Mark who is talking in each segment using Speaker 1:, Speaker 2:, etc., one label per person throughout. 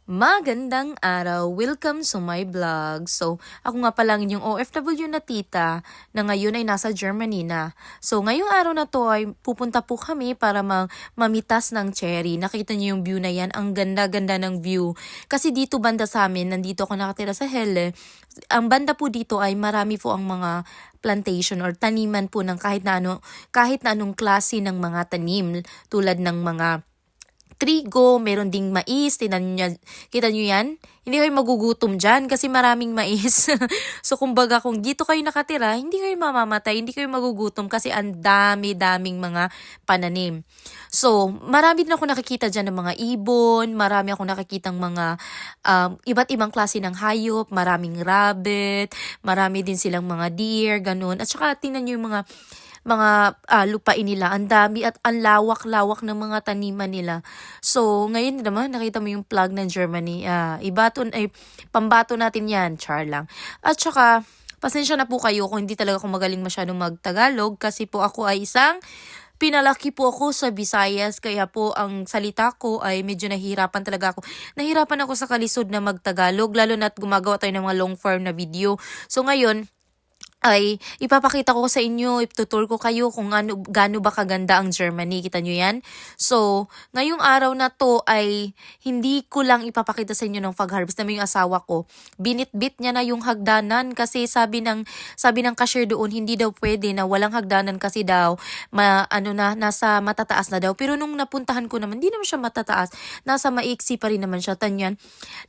Speaker 1: Magandang araw! Welcome to my vlog. So, ako nga pala yung OFW na tita na ngayon ay nasa Germany na. So, ngayong araw na to ay pupunta po kami para mamitas ng cherry. Nakita niyo yung view na yan? Ang ganda-ganda ng view. Kasi dito banda sa amin, nandito ako nakatira sa Hele. Ang banda po dito ay marami po ang mga plantation or taniman po ng kahit na anong klase ng mga tanim tulad ng mga trigo, meron ding mais, kita nyo yan? Hindi kayo magugutom dyan kasi maraming mais. So kumbaga kung dito kayo nakatira, hindi kayo mamamatay, hindi kayo magugutom kasi ang dami-daming mga pananim. So marami din ako nakikita dyan ng mga ibon, marami ako nakikitang mga iba't ibang klase ng hayop, maraming rabbit, marami din silang mga deer, ganun. At saka tingnan nyo yung mga lupain nila, ang dami at ang lawak-lawak ng mga taniman nila. So, ngayon naman, nakita mo yung plug ng Germany. Pambato natin yan, char lang. At saka, pasensya na po kayo kung hindi talaga ako magaling masyadong magtagalog kasi po ako ay pinalaki po ako sa Visayas, kaya po ang salita ko ay medyo nahihirapan talaga ako. Nahihirapan ako sa kalisod na magtagalog, lalo na't gumagawa tayo ng mga long form na video. So, ngayon, ay ipapakita ko sa inyo, itutur ko kayo kung gaano ba kaganda ang Germany. Kita nyo yan? So, ngayong araw na to ay hindi ko lang ipapakita sa inyo ng pag-harvest namin yung asawa ko. Binitbit niya na yung hagdanan kasi sabi ng cashier doon, hindi daw pwede na walang hagdanan kasi daw nasa matataas na daw. Pero nung napuntahan ko naman, hindi naman siya matataas. Nasa maiksi pa rin naman siya. Tanyan.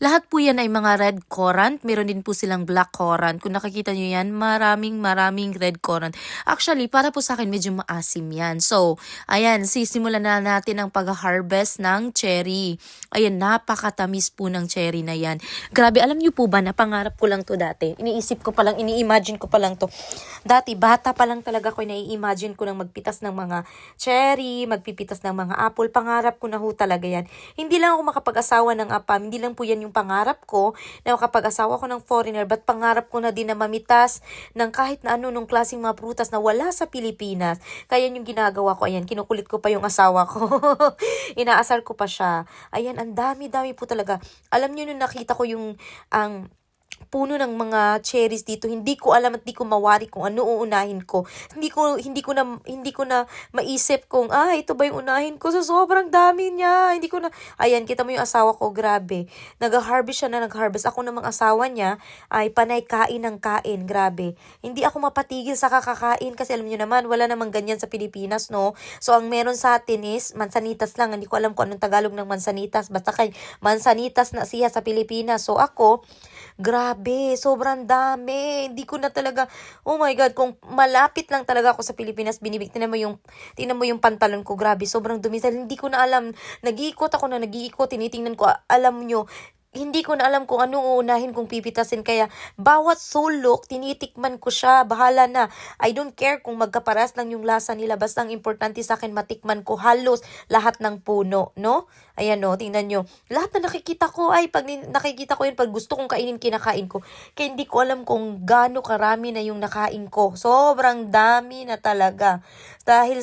Speaker 1: Lahat po yan ay mga red currant. Meron din po silang black currant. Kung nakikita nyo yan, maraming red currant. Actually, para po sa akin, medyo maasim yan. So, ayan, sisimulan na natin ang pag-harvest ng cherry. Ayan, napakatamis po ng cherry na yan. Grabe, alam niyo po ba na pangarap ko lang to dati? Ini-imagine ko pa lang to. Dati, bata pa lang talaga ko, nai-imagine ko nang magpitas ng mga cherry, magpipitas ng mga apple. Pangarap ko na ho talaga yan. Hindi lang ako makapag-asawa ng apam. Hindi lang po yan yung pangarap ko na makapag-asawa ko ng foreigner. But pangarap ko na din na mamitas ng kahit na nung klaseng mga prutas na wala sa Pilipinas. Kaya yung ginagawa ko, ayan, kinukulit ko pa yung asawa ko. Inaasar ko pa siya. Ayan, ang dami-dami po talaga. Alam niyo nung nakita ko ang puno ng mga cherries dito, hindi ko alam at hindi ko mawari kung ano uunahin ko. Hindi ko na maisip kung ito ba yung unahin ko. So sobrang dami niya. Hindi ko na ayan, kita mo yung asawa ko, grabe. Nag-harvest siya na nag-harvest. Ako namang asawa niya ay panay kain ng kain, grabe. Hindi ako mapatigil sa kakakain kasi alam niyo naman wala namang ganyan sa Pilipinas, no. So ang meron sa atin is mansanitas lang. Hindi ko alam kung anong Tagalog ng mansanitas. Basta kay mansanitas na siya sa Pilipinas. So ako, grabe, sobrang dami. Hindi ko na talaga, oh my God, kung malapit lang talaga ako sa Pilipinas, tingnan mo yung pantalon ko, grabe, sobrang dumi. Hindi ko na alam, nag-iikot, tinitingnan ko, alam nyo, hindi ko na alam kung anong uunahin kong pipitasin. Kaya bawat sulok, tinitikman ko siya. Bahala na. I don't care kung magkaparas lang yung lasa nila. Basta ang importante sa akin, matikman ko halos lahat ng puno. No? Ayan no, tingnan nyo. Lahat na nakikita ko pag nakikita ko yun, pag gusto kong kainin, kinakain ko. Kaya hindi ko alam kung gaano karami na yung nakain ko. Sobrang dami na talaga. Dahil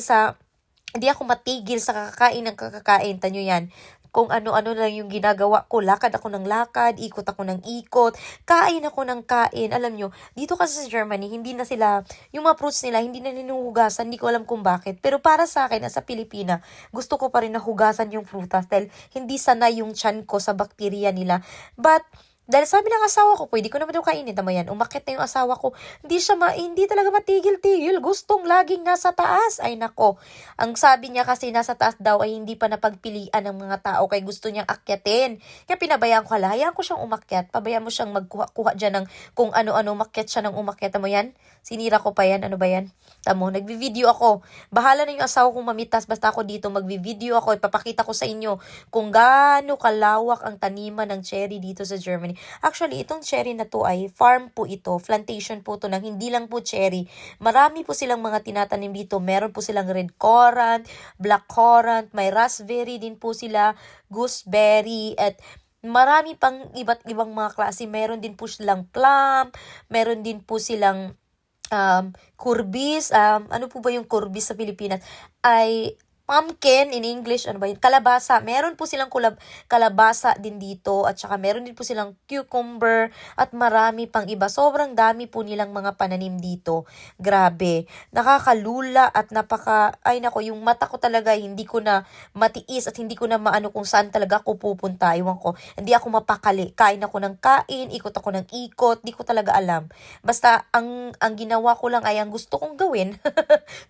Speaker 1: hindi ako matigil sa kakakain. Tanyo yan. Kung ano-ano lang yung ginagawa ko. Lakad ako ng lakad, ikot ako ng ikot, kain ako ng kain. Alam nyo, dito kasi sa Germany, hindi na sila, yung mga fruits nila, hindi na ninuhugasan. Hindi ko alam kung bakit. Pero para sa akin, sa Pilipina, gusto ko pa rin na hugasan yung frutas dahil hindi sanay yung tiyan ko sa bakterya nila. But, dahil sabi ng asawa ko, pwede ko naman daw kainin. Tama yan, umakit na yung asawa ko. Hindi talaga matigil-tigil. Gustong laging nasa taas. Ay nako. Ang sabi niya kasi nasa taas daw ay hindi pa napagpilian ng mga tao. Kaya gusto niyang akyatin. Kaya pinabayaan ko, hayaan ko siyang umakyat. Pabayaan mo siyang magkuha dyan ng kung ano-ano. Umakyat siya ng umakyat. Tama yan? Sinira ko pa yan. Ano ba yan? Tamo, nagvi-video ako. Bahala na yung asawa kong mamitas. Basta ako dito magvi-video ako. Ipapakita ko sa inyo kung gaano kalawak ang taniman ng cherry dito sa Germany. Actually, itong cherry na to ay farm po ito. Plantation po to ng hindi lang po cherry. Marami po silang mga tinatanim dito. Meron po silang red currant, black currant, may raspberry din po sila, gooseberry, at marami pang iba't ibang mga klase. Meron din po silang plum, meron din po silang kurbis. Ano po ba yung kurbis sa Pilipinas? Ay pumpkin in English, ano ba yun? Kalabasa. Meron po silang kalabasa din dito at saka meron din po silang cucumber at marami pang iba. Sobrang dami po nilang mga pananim dito. Grabe. Nakakalula at ay nako, yung mata ko talaga hindi ko na matiis at hindi ko na maano kung saan talaga ako pupunta. Iwan ko. Hindi ako mapakali. Kain ako ng kain, ikot ako ng ikot, di ko talaga alam. Basta ang ginawa ko lang ay ang gusto kong gawin.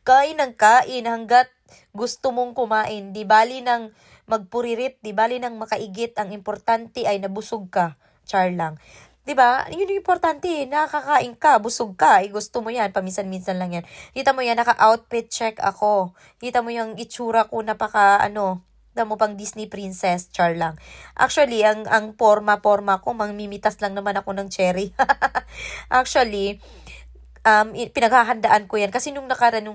Speaker 1: Kain ng kain hanggat gusto mong kumain. Di bali ng magpuririt, di bali ng makaigit. Ang importante ay nabusog ka. Char lang. 'Di ba? Yun yung importante, nakakain ka, busog ka, gusto mo 'yan, paminsan-minsan lang 'yan. Kita mo 'yan, naka-outfit check ako. Kita mo yung itsura ko, kita mo pang Disney princess, char lang. Actually, ang forma ko, mangmimitas lang naman ako ng cherry. Actually, pinaghahandaan ko yan. Kasi nung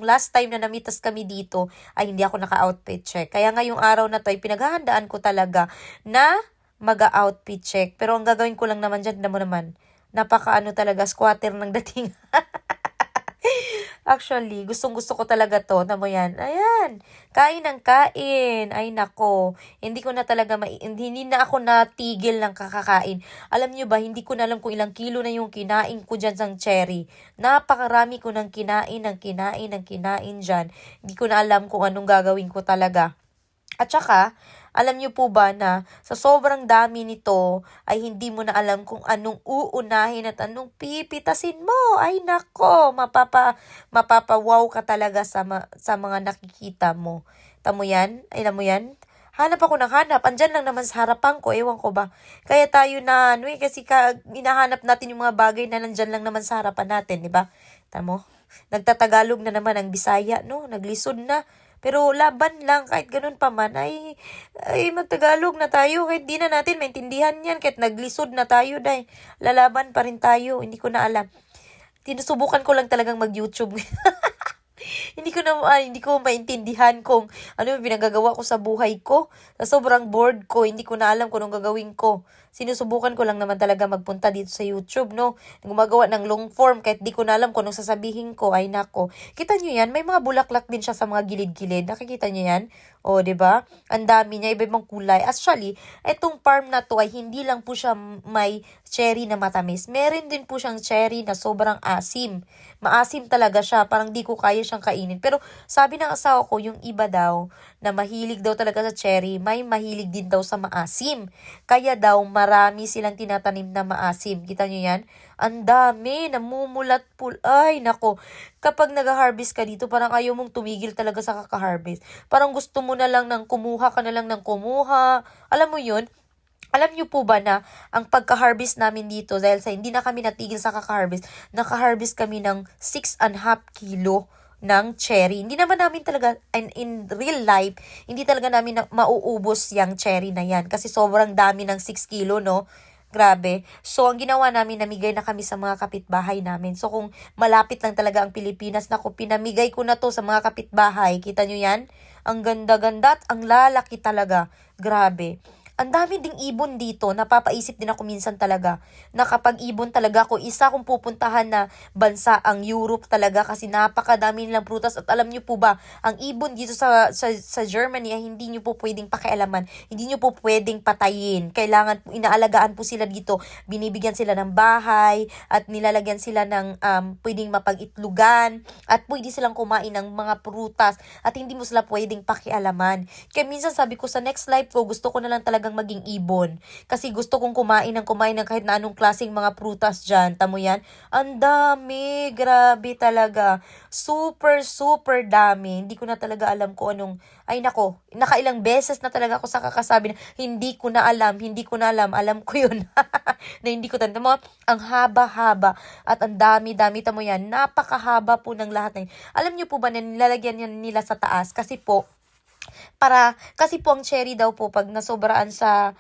Speaker 1: last time na namitas kami dito, ay hindi ako naka-outfit check. Kaya ngayong araw na to, ay pinaghahandaan ko talaga na mag-outfit check. Pero ang gagawin ko lang naman dyan, mo naman, talaga, squatter ng dating. Actually, gustong-gusto ko talaga to. Tamo yan. Ayan. Kain ng kain. Ay, nako. Hindi na ako natigil ng kakakain. Alam nyo ba, hindi ko na alam kung ilang kilo na yung kinain ko dyan sang cherry. Napakarami ko ng kinain dyan. Hindi ko na alam kung anong gagawin ko talaga. At saka, alam niyo po ba na sa sobrang dami nito ay hindi mo na alam kung anong uunahin at anong pipitasin mo. Ay nako, mapapawaw ka talaga sa mga nakikita mo. Tamo yan? Ay, alam mo yan? Hanap ako ng hanap. Andyan lang naman sa harapan ko. Ewan ko ba. Kaya tayo kasi hinahanap natin yung mga bagay na nandyan lang naman sa harapan natin, di ba? Tamo? Nagtatagalog na naman ang Bisaya, no? Naglisod na. Pero laban lang, kahit ganun pa man, ay magtagalog na tayo. Kahit di na natin maintindihan yan, kahit naglisod na tayo, lalaban pa rin tayo. Hindi ko na alam. Tinusubukan ko lang talagang mag-YouTube. Hindi ko maintindihan kung ano yung pinagagawa ko sa buhay ko. Sa sobrang bored ko, hindi ko na alam kung anong gagawin ko. Sinusubukan ko lang naman talaga magpunta dito sa YouTube, no? Gumagawa ng long form kahit di ko na alam kung anong sasabihin ko. Ay nako. Kita nyo yan? May mga bulaklak din siya sa mga gilid-gilid. Nakikita nyo yan? O, 'di ba? Ang dami niya, iba-ibang kulay. Actually, itong farm na to ay hindi lang po siya may cherry na matamis. Meron din po siyang cherry na sobrang asim. Maasim talaga siya. Parang di ko kaya siyang kainin. Pero sabi ng asawa ko, yung iba daw na mahilig daw talaga sa cherry, may mahilig din daw sa maasim. Kaya daw marami silang tinatanim na maasim. Kita nyo yan? Ang dami, namumulat po. Ay, nako. Kapag nag-harvest ka dito, parang ayaw mong tumigil talaga sa kaka-harvest. Parang gusto mo na lang ng kumuha ka na lang ng kumuha. Alam mo yun? Alam niyo po ba na ang pagka-harvest namin dito, dahil sa hindi na kami natigil sa kaka-harvest, naka-harvest kami ng 6.5 kilo ng cherry. Hindi naman namin talaga, in real life, hindi talaga namin mauubos yung cherry na yan. Kasi sobrang dami ng 6 kilo, no? Grabe. So, ang ginawa namin, namigay na kami sa mga kapitbahay namin. So, kung malapit lang talaga ang Pilipinas, naku, pinamigay ko na to sa mga kapitbahay. Kita nyo yan? Ang ganda-ganda at ang lalaki talaga. Grabe. Ang dami ding ibon dito, napapaisip din ako minsan talaga, na kapag ibon talaga ako, isa kong pupuntahan na bansa ang Europe talaga kasi napakadami nilang prutas. At alam niyo po ba, ang ibon dito sa Germany ay hindi niyo po pwedeng pakialaman, hindi niyo po pwedeng patayin. Kailangan po, inaalagaan po sila dito, binibigyan sila ng bahay, at nilalagyan sila ng pwedeng mapag-itlugan, at pwede silang kumain ng mga prutas, at hindi mo sila pwedeng pakialaman. Kaya minsan sabi ko, sa next life ko, gusto ko na lang talagang maging ibon. Kasi gusto kong kumain ng kahit na anong klaseng mga prutas dyan. Tamo yan? Ang dami. Grabe talaga. Super, super dami. Hindi ko na talaga alam kung anong, ay nako, nakailang beses na talaga ako sa kakasabi na, hindi ko na alam. Alam ko yun. Na hindi ko tanda mo, ang haba-haba. At ang dami-dami, tamo yan. Napakahaba po ng lahat na yun. Alam niyo po ba na nilalagyan yan nila sa taas? Kasi po ang cherry daw po pag nasobraan sa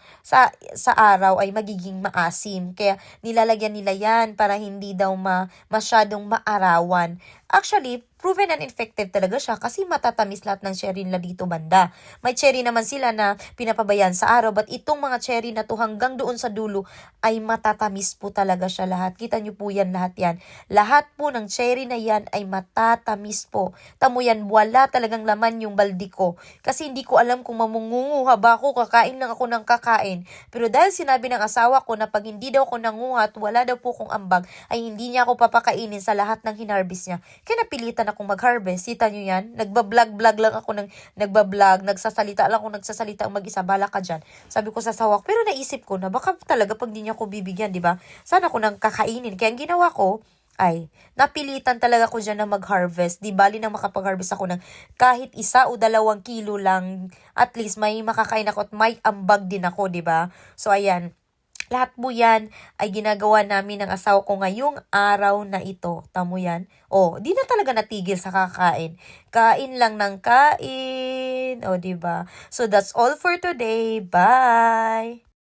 Speaker 1: araw ay magiging maasim. Kaya nilalagyan nila yan para hindi daw masyadong maarawan. Actually, proven and effective talaga siya kasi matatamis lahat ng cherry nila dito banda. May cherry naman sila na pinapabayaan sa araw, but itong mga cherry na to hanggang doon sa dulo ay matatamis po talaga siya lahat. Kita nyo po yan lahat yan. Lahat po ng cherry na yan ay matatamis po. Tamo yan, wala talagang laman yung baldi ko. Kasi hindi ko alam kung mamungunguha ba ako, kakain lang ako ng kakain. Pero dahil sinabi ng asawa ko na pag hindi daw ako nanguha at wala daw po kong ambag, ay hindi niya ako papakainin sa lahat ng hinarvest niya. Kaya napilitan akong mag-harvest. Kita nyo yan? Nagbablog lang ako nagsasalita lang ako nagsasalita ang mag-isa, bala ka dyan. Sabi ko sa asawa ko, pero naisip ko na baka talaga pag di niya ako bibigyan, di ba? Sana ako nang kakainin. Kaya ang ginawa ko, ay, napilitan talaga ko dyan na mag-harvest. Di bali na makapag-harvest ako ng kahit 1 o 2 kilo lang. At least may makakain ako at may ambag din ako, di ba? So, ayan. Lahat po yan ay ginagawa namin ng asawa ko ngayong araw na ito. Tamo yan? Oh, di na talaga natigil sa kakain. Kain lang ng kain. O, di ba? So, that's all for today. Bye!